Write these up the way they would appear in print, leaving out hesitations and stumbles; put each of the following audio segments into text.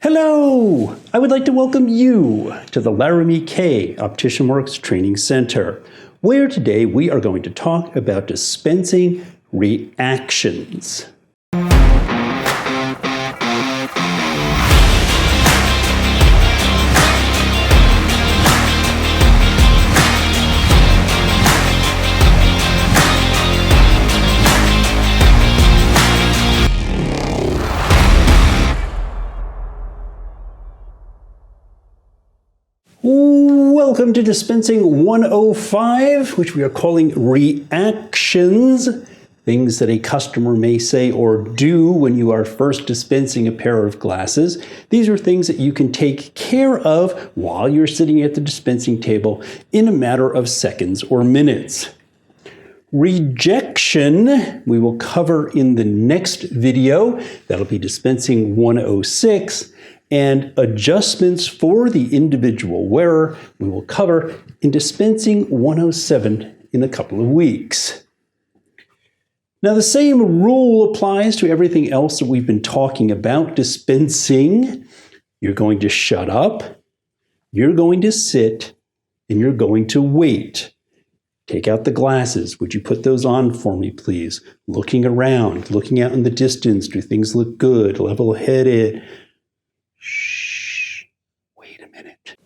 Hello! I would like to welcome you to the Laramy-K Optician Works Training Center, where today we are going to talk about dispensing reactions. Welcome to Dispensing 105, which we are calling reactions, things that a customer may say or do when you are first dispensing a pair of glasses. These are things that you can take care of while you're sitting at the dispensing table in a matter of seconds or minutes. Rejection, we will cover in the next video. That'll be Dispensing 106. And adjustments for the individual wearer we will cover in Dispensing 107 in a couple of weeks. Now, the same rule applies to everything else that we've been talking about dispensing. You're going to shut up, you're going to sit, and you're going to wait. Take out the glasses. Would you put those on for me, please? Looking around, looking out in the distance. Do things look good? Level-headed. Shh, wait a minute.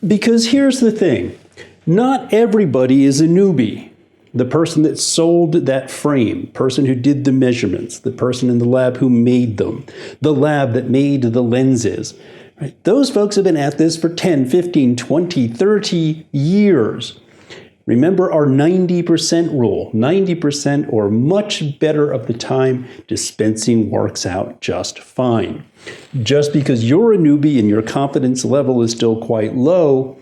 Because here's the thing, not everybody is a newbie. The person that sold that frame, person who did the measurements, the person in the lab who made them, the lab that made the lenses, right? Those folks have been at this for 10, 15, 20, 30 years. Remember our 90% rule. 90% or much better of the time, dispensing works out just fine. Just because you're a newbie and your confidence level is still quite low,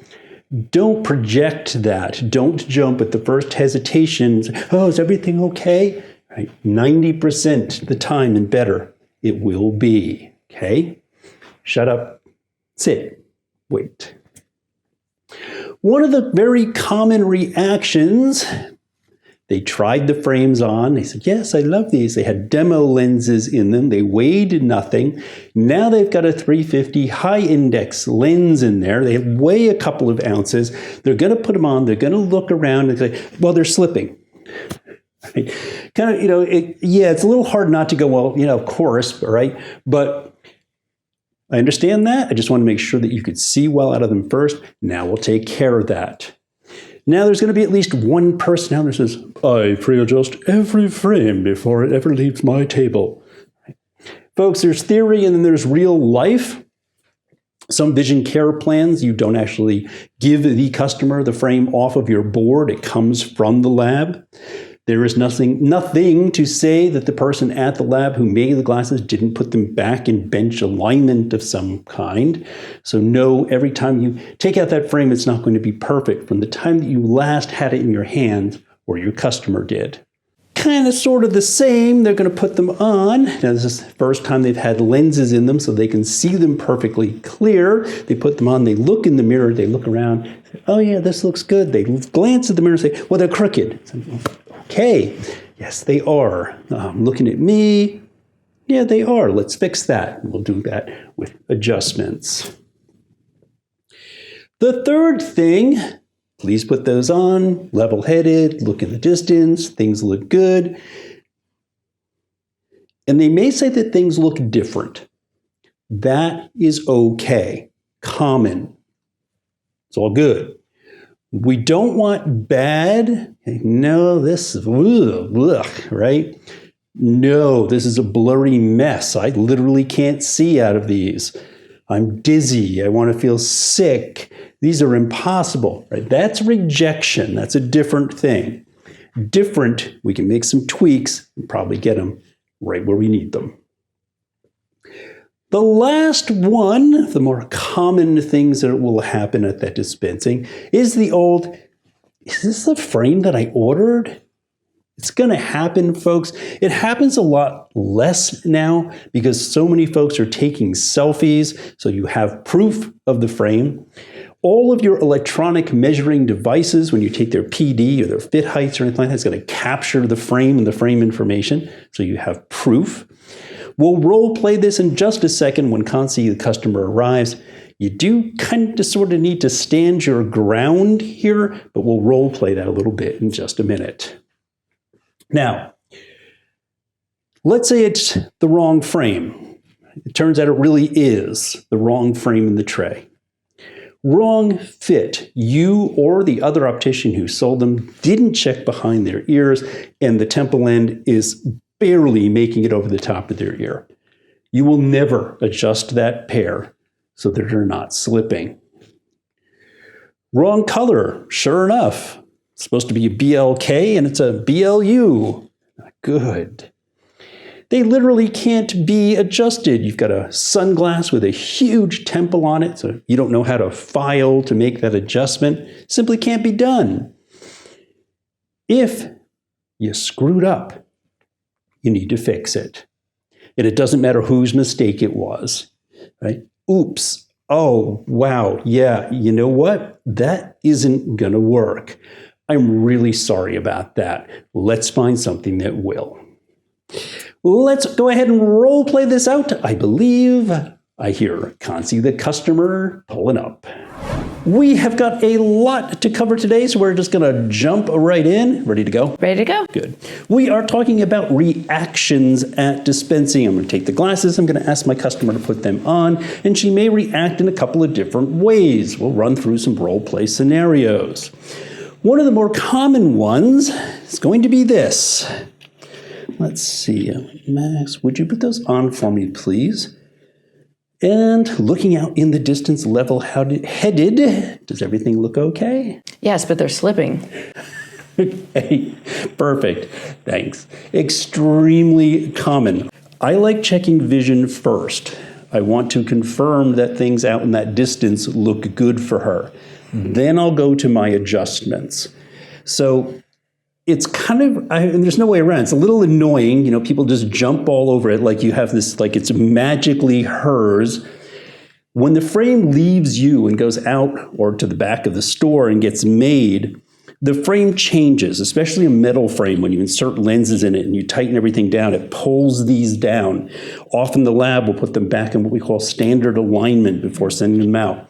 don't project that. Don't jump at the first hesitation. Oh, is everything okay? Right? 90% the time and better, it will be. Okay? Shut up, sit, wait. One of the very common reactions, they tried the frames on. They said, yes, I love these. They had demo lenses in them. They weighed nothing. Now they've got a 350 high index lens in there. They weigh a couple of ounces. They're going to put them on. They're going to look around and say, well, they're slipping. Right? Kind of, it's a little hard not to go, well, of course, right? But I understand that. I just want to make sure that you could see well out of them first. Now we'll take care of that. Now there's going to be at least one person out there that says, I pre-adjust every frame before it ever leaves my table. Right. Folks, there's theory and then there's real life. Some vision care plans, you don't actually give the customer the frame off of your board. It comes from the lab. There is nothing to say that the person at the lab who made the glasses didn't put them back in bench alignment of some kind. So no, every time you take out that frame, it's not going to be perfect from the time that you last had it in your hand or your customer did. Kind of sort of the same, they're going to put them on. Now this is the first time they've had lenses in them so they can see them perfectly clear. They put them on, they look in the mirror, they look around, say, oh yeah, this looks good. They glance at the mirror and say, well, they're crooked. Okay, yes, they are. Looking at me, yeah, they are. Let's fix that. We'll do that with adjustments. The third thing, please put those on, level-headed, look in the distance, things look good. And they may say that things look different. That is okay, common. It's all good. We don't want bad. No, this is, right? No, this is a blurry mess. I literally can't see out of these. I'm dizzy. I want to feel sick. These are impossible, right? That's rejection. That's a different thing. Different, we can make some tweaks and probably get them right where we need them. The last one, the more common things that will happen at that dispensing, is the old, is this the frame that I ordered? It's going to happen, folks. It happens a lot less now because so many folks are taking selfies, so you have proof of the frame. All of your electronic measuring devices, when you take their PD or their fit heights or anything like that, it's going to capture the frame and the frame information, so you have proof. We'll role play this in just a second when Kansi, the customer, arrives. You do kind of sort of need to stand your ground here, but we'll role play that a little bit in just a minute. Now, let's say it's the wrong frame. It turns out it really is the wrong frame in the tray. Wrong fit. You or the other optician who sold them didn't check behind their ears, and the temple end is barely making it over the top of their ear. You will never adjust that pair so that they're not slipping. Wrong color. Sure enough, it's supposed to be a BLK and it's a BLU. Not good. They literally can't be adjusted. You've got a sunglass with a huge temple on it, so you don't know how to file to make that adjustment. Simply can't be done. If you screwed up, you need to fix it. And it doesn't matter whose mistake it was, right? Oops. Oh, wow. Yeah, you know what? That isn't going to work. I'm really sorry about that. Let's find something that will. Let's go ahead and role play this out. I believe I hear Kansi, the customer, pulling up. We have got a lot to cover today, so we're just going to jump right in. Ready to go? Ready to go. Good. We are talking about reactions at dispensing. I'm going to take the glasses. I'm going to ask my customer to put them on, and she may react in a couple of different ways. We'll run through some role play scenarios. One of the more common ones is going to be this. Let's see. Max, would you put those on for me, please? And looking out in the distance, level-headed, does everything look okay? Yes, but they're slipping. Okay, perfect. Thanks. Extremely common. I like checking vision first. I want to confirm that things out in that distance look good for her. Then I'll go to my adjustments. So it's kind of, and there's no way around. It's a little annoying. You know, people just jump all over it like you have this, like it's magically hers. When the frame leaves you and goes out or to the back of the store and gets made, the frame changes, especially a metal frame. When you insert lenses in it and you tighten everything down, it pulls these down. Often the lab will put them back in what we call standard alignment before sending them out.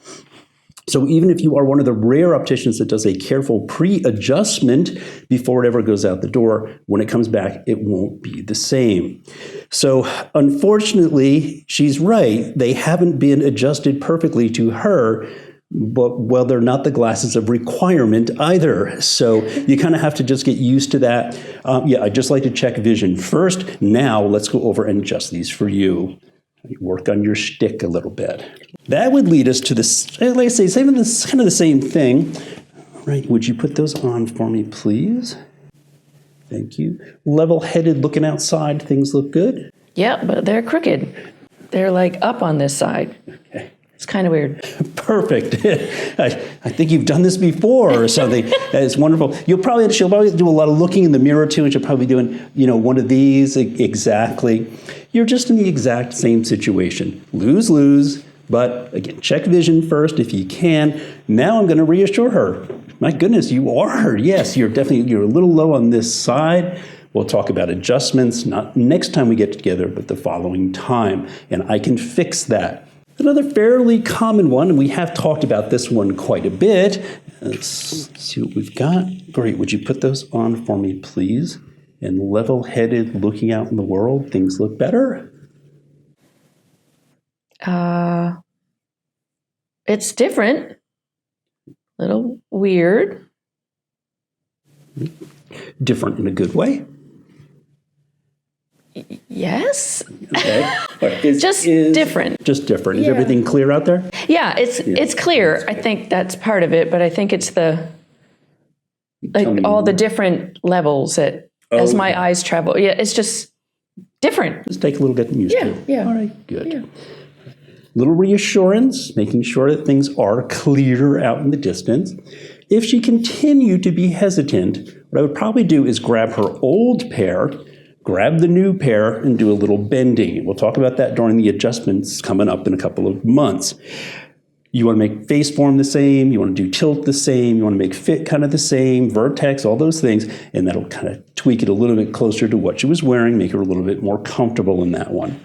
So even if you are one of the rare opticians that does a careful pre-adjustment before it ever goes out the door, when it comes back, it won't be the same. So unfortunately, she's right. They haven't been adjusted perfectly to her, but well, they're not the glasses of requirement either. So you kind of have to just get used to that. Yeah, I'd just like to check vision first. Now let's go over and adjust these for you. Work on your shtick a little bit. That would lead us to this, like I say, kind of the same thing. Right, would you put those on for me, please? Thank you. Level-headed, looking outside, things look good? Yeah, but they're crooked. They're like up on this side. Okay. It's kind of weird. Perfect. I think you've done this before or something. It's wonderful. She'll probably do a lot of looking in the mirror too, and she'll probably be doing, one of these exactly. You're just in the exact same situation. Lose, but again, check vision first if you can. Now I'm going to reassure her. My goodness, you are. Yes, you're a little low on this side. We'll talk about adjustments, not next time we get together, but the following time, and I can fix that. Another fairly common one, and we have talked about this one quite a bit. Let's see what we've got. Great, would you put those on for me, please? And level-headed, looking out in the world, things look better? It's different. A little weird. Different in a good way? Yes. Okay. Right. Just different. Just different. Is Yeah. everything clear out there? Yeah, it's clear. I think that's part of it, but I think it's all the different levels as my eyes travel. Yeah, it's just different. Just take a little getting used to. Yeah. All right, good. Yeah. Little reassurance, making sure that things are clear out in the distance. If she continued to be hesitant, what I would probably do is grab her old pair, grab the new pair, and do a little bending. We'll talk about that during the adjustments coming up in a couple of months. You want to make face form the same, you want to do tilt the same, you want to make fit kind of the same, vertex, all those things, and that'll kind of tweak it a little bit closer to what she was wearing, make her a little bit more comfortable in that one.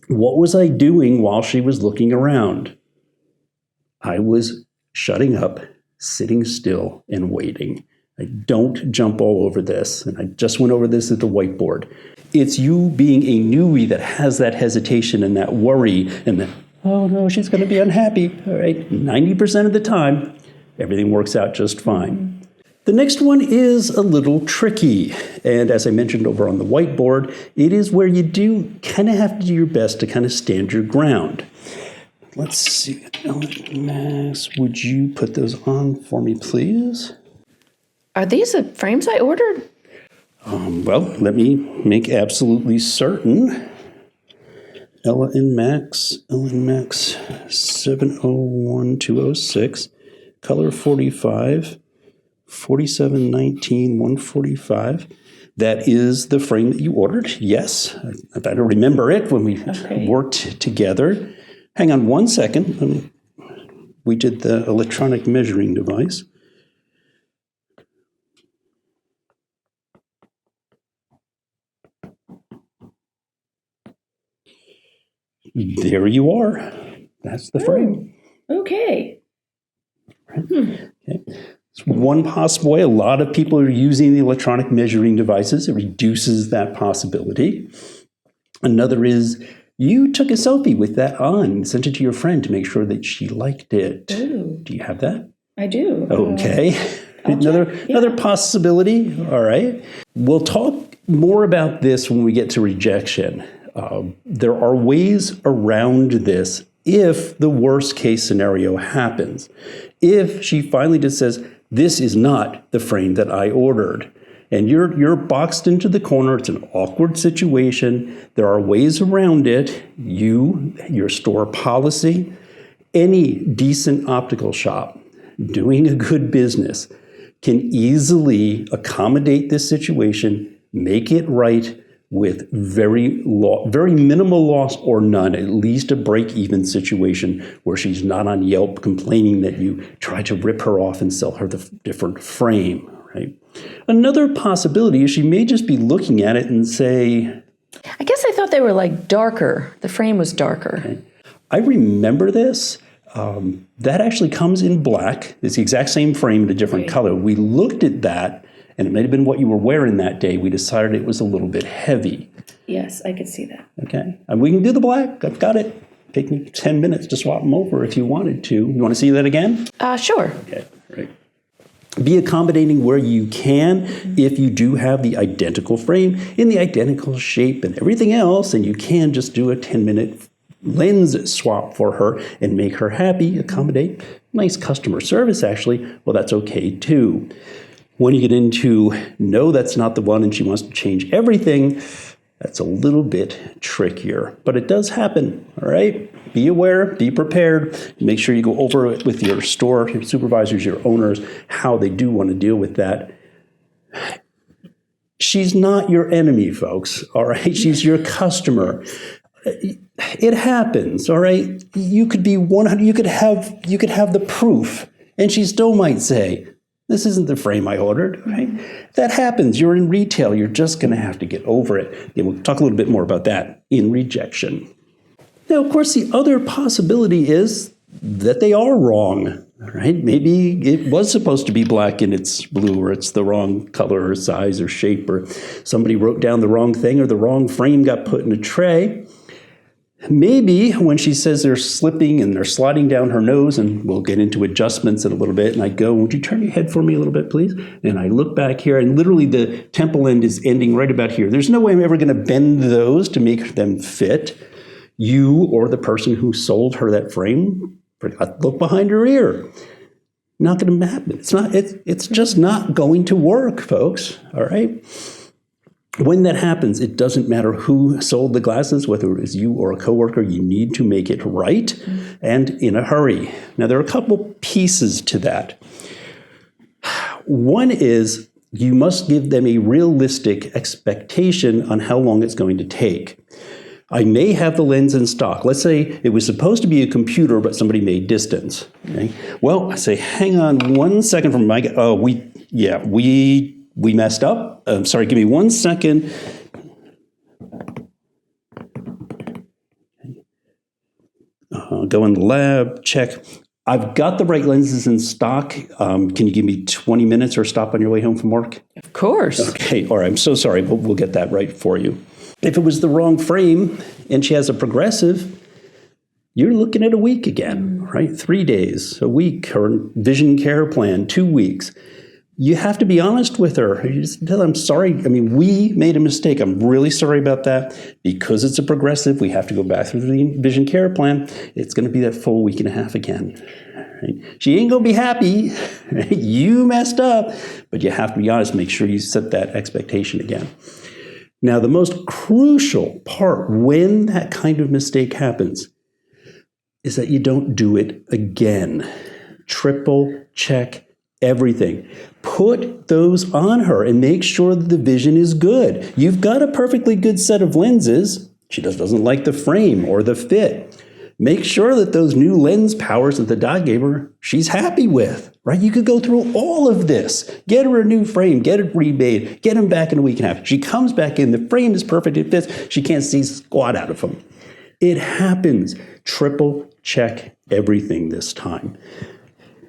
What was I doing while she was looking around? I was shutting up, sitting still, and waiting. I don't jump all over this, and I just went over this at the whiteboard. It's you being a newbie that has that hesitation and that worry and that, oh no, she's going to be unhappy. All right, 90% of the time, everything works out just fine. The next one is a little tricky. And as I mentioned over on the whiteboard, it is where you do kind of have to do your best to kind of stand your ground. Let's see, Max, would you put those on for me, please? Are these the frames I ordered? Well, let me make absolutely certain. Ella and Max 701206, color 45, 4719 145. That is the frame that you ordered. Yes, I don't remember it when we worked together. Hang on one second. We did the electronic measuring device. There you are. That's the frame. Okay. Okay. It's one possible way. A lot of people are using the electronic measuring devices. It reduces that possibility. Another is you took a selfie with that on and sent it to your friend to make sure that she liked it. Ooh. Do you have that? I do. Okay. Another possibility. All right. We'll talk more about this when we get to rejection. There are ways around this if the worst case scenario happens. If she finally just says, this is not the frame that I ordered, and you're boxed into the corner, it's an awkward situation, there are ways around it. Your store policy, any decent optical shop doing a good business can easily accommodate this situation, make it right, with very minimal loss or none, at least a break-even situation where she's not on Yelp complaining that you tried to rip her off and sell her the different frame, right? Another possibility is she may just be looking at it and say, I guess I thought they were like darker. The frame was darker. Okay. I remember this. That actually comes in black. It's the exact same frame in a different color. We looked at that, and it might have been what you were wearing that day. We decided it was a little bit heavy. Yes, I could see that. Okay. And we can do the black. I've got it. Take me 10 minutes to swap them over if you wanted to. You want to see that again? Sure. Okay. Right. Be accommodating where you can if you do have the identical frame in the identical shape and everything else, and you can just do a 10-minute lens swap for her and make her happy, accommodate. Nice customer service, actually. Well, that's okay, too. When you get into, no, that's not the one, and she wants to change everything, that's a little bit trickier. But it does happen, all right? Be aware, be prepared. Make sure you go over it with your store, your supervisors, your owners, how they do want to deal with that. She's not your enemy, folks, all right? She's your customer. It happens, all right? You could be 100, you could have the proof, and she still might say, this isn't the frame I ordered, right? That happens. You're in retail. You're just going to have to get over it. Yeah, we'll talk a little bit more about that in rejection. Now, of course, the other possibility is that they are wrong, right? Maybe it was supposed to be black and it's blue, or it's the wrong color or size or shape, or somebody wrote down the wrong thing, or the wrong frame got put in a tray. Maybe when she says they're slipping and they're sliding down her nose, and we'll get into adjustments in a little bit, and I go, would you turn your head for me a little bit, please? And I look back here, and literally the temple end is ending right about here. There's no way I'm ever going to bend those to make them fit. You or the person who sold her that frame forgot to look behind her ear. Not going to happen. It's just not going to work, folks, all right? When that happens, it doesn't matter who sold the glasses, whether it was you or a coworker, you need to make it right and in a hurry. Now, there are a couple pieces to that. One is you must give them a realistic expectation on how long it's going to take. I may have the lens in stock. Let's say it was supposed to be a computer, but somebody made distance. Okay? Well, I say, hang on 1 second from my, we messed up. Sorry, give me 1 second. Go in the lab, check. I've got the right lenses in stock. Can you give me 20 minutes or stop on your way home from work? Of course. Okay, all right, I'm so sorry, but we'll get that right for you. If it was the wrong frame and she has a progressive, you're looking at a week again, right? 3 days, a week, or vision care plan, 2 weeks. You have to be honest with her. You just tell her, I'm sorry. I mean, we made a mistake. I'm really sorry about that. Because it's a progressive, we have to go back through the vision care plan. It's going to be that full week and a half again. Right? She ain't going to be happy. Right? You messed up. But you have to be honest. Make sure you set that expectation again. Now, the most crucial part when that kind of mistake happens is that you don't do it again. Triple check everything. Put those on her and make sure that the vision is good. You've got a perfectly good set of lenses. She just doesn't like the frame or the fit. Make sure that those new lens powers that the doc gave her, she's happy with, right? You could go through all of this. Get her a new frame, get it remade, get him back in a week and a half. She comes back in, the frame is perfect, it fits. She can't see squat out of them. It happens. Triple check everything this time.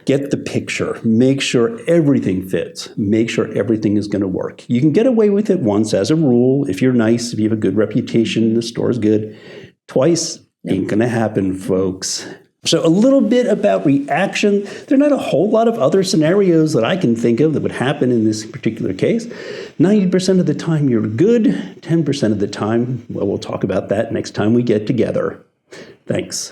Get the picture. Make sure everything fits. Make sure everything is going to work. You can get away with it once as a rule. If you're nice, if you have a good reputation, the store is good. Twice, ain't going to happen, folks. So a little bit about reaction. There are not a whole lot of other scenarios that I can think of that would happen in this particular case. 90% of the time you're good. 10% of the time, well, we'll talk about that next time we get together. Thanks.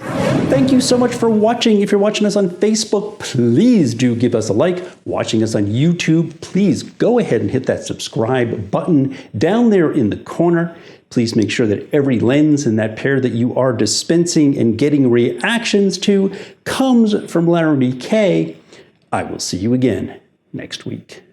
Thank you so much for watching. If you're watching us on Facebook, please do give us a like. Watching us on YouTube, please go ahead and hit that subscribe button down there in the corner. Please make sure that every lens in that pair that you are dispensing and getting reactions to comes from Laramy-K. I will see you again next week.